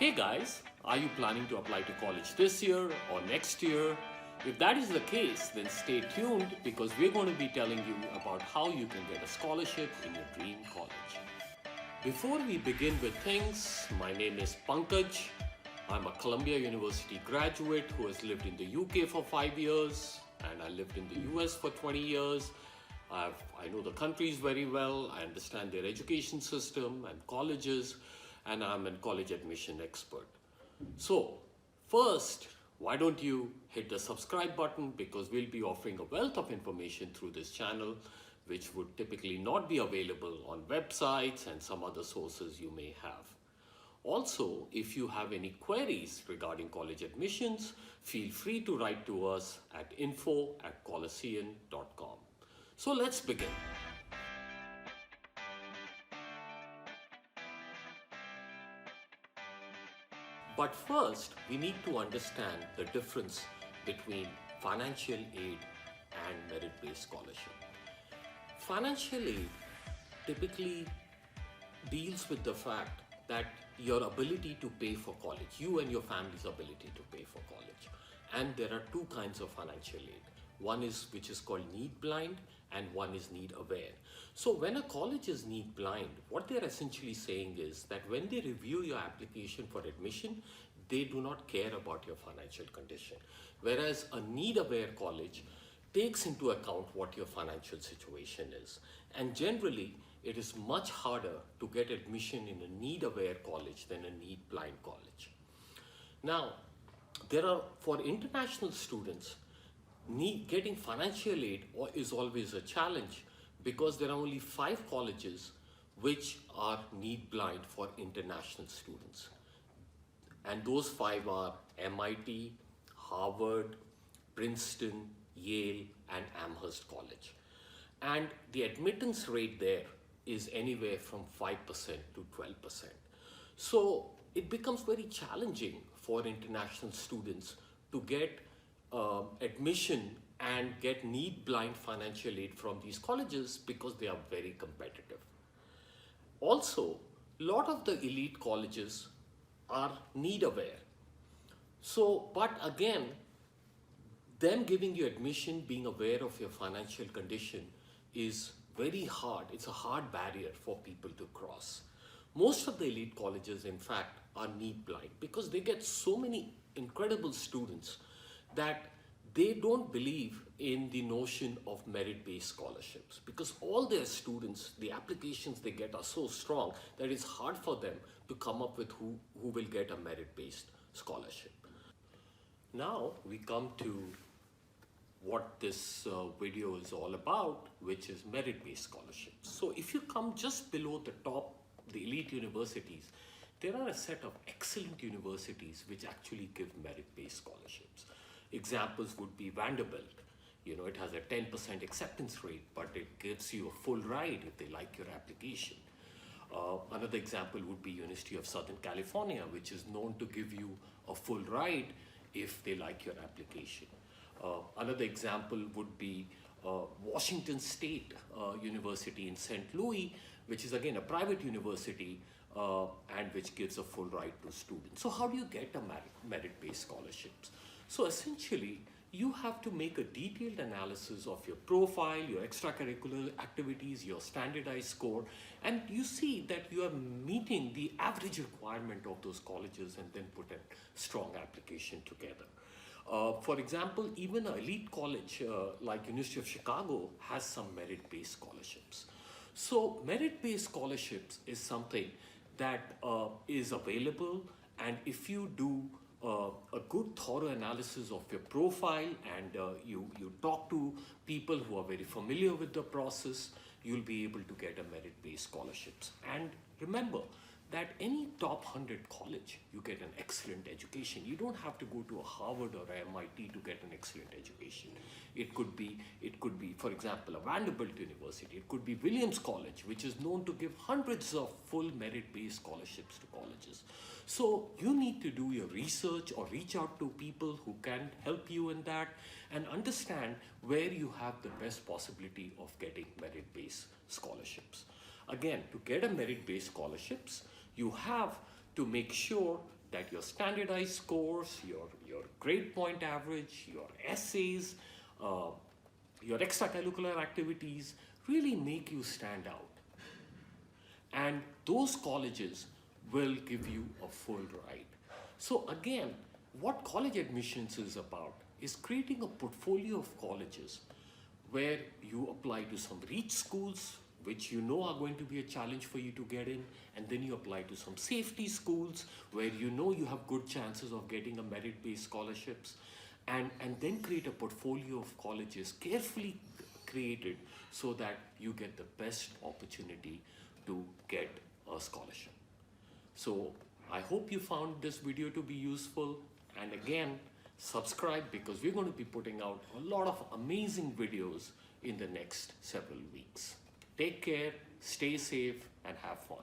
Hey guys, are you planning to apply to college this year or next year? If that is the case, then stay tuned because we're going to be telling you about how you can get a scholarship in your dream college. Before we begin with things, my name is Pankaj. I'm a Columbia University graduate who has lived in the UK for 5 years and I lived in the US for 20 years. I know the countries very well, I understand their education system and colleges, and I'm a college admission expert. So, first, why don't you hit the subscribe button because we'll be offering a wealth of information through this channel, which would typically not be available on websites and some other sources you may have. Also, if you have any queries regarding college admissions, feel free to write to us at info@coliseum.com. So let's begin. But first, we need to understand the difference between financial aid and merit-based scholarship. Financial aid typically deals with the fact that your ability to pay for college, you and your family's ability to pay for college. And there are two kinds of financial aid. One is which is called need blind and one is need aware. So when a college is need blind, what they're essentially saying is that when they review your application for admission, they do not care about your financial condition. Whereas a need aware college takes into account what your financial situation is. And generally, it is much harder to get admission in a need aware college than a need blind college. Now, for international students, getting financial aid is always a challenge because there are only 5 colleges which are need blind for international students. And those 5 are MIT, Harvard, Princeton, Yale, and Amherst College. And the admittance rate there is anywhere from 5% to 12%. So it becomes very challenging for international students to get admission and get need blind financial aid from these colleges because they are very competitive. Also, a lot of the elite colleges are need aware. So, but again, them giving you admission, being aware of your financial condition is very hard. It's a hard barrier for people to cross. Most of the elite colleges, in fact, are need blind because they get so many incredible students that they don't believe in the notion of merit-based scholarships because all their students, the applications they get are so strong that it's hard for them to come up with who will get a merit-based scholarship. Now we come to what this video is all about, which is merit-based scholarships. So if you come just below the top, the elite universities, there are a set of excellent universities which actually give merit-based scholarships. Examples would be Vanderbilt. You know, it has a 10% acceptance rate, but it gives you a full ride if they like your application. Another example would be University of Southern California, which is known to give you a full ride if they like your application. Another example would be Washington State University in St. Louis, which is again a private university and which gives a full ride to students. So how do you get a merit-based scholarships? So essentially, you have to make a detailed analysis of your profile, your extracurricular activities, your standardized score, and you see that you are meeting the average requirement of those colleges and then put a strong application together. For example, even an elite college like University of Chicago has some merit-based scholarships. So merit-based scholarships is something that is available, and if you do a good thorough analysis of your profile and you talk to people who are very familiar with the process, you'll be able to get a merit-based scholarships. And remember that any top 100 college, you get an excellent education. You don't have to go to a Harvard or a MIT to get an excellent education. It could be, for example, a Vanderbilt University. It could be Williams College, which is known to give hundreds of full merit-based scholarships to colleges. So you need to do your research or reach out to people who can help you in that and understand where you have the best possibility of getting merit-based scholarships. Again, to get a merit-based scholarships, you have to make sure that your standardized scores, your grade point average, your essays, uh, your extracurricular activities really make you stand out. And those colleges will give you a full ride. So, again, what college admissions is about is creating a portfolio of colleges where you apply to some reach schools, which you know are going to be a challenge for you to get in, and then you apply to some safety schools where you know you have good chances of getting a merit based scholarships, and then create a portfolio of colleges carefully created so that you get the best opportunity to get a scholarship. So I hope you found this video to be useful, and again, subscribe because we're going to be putting out a lot of amazing videos in the next several weeks. Take care, stay safe, and have fun.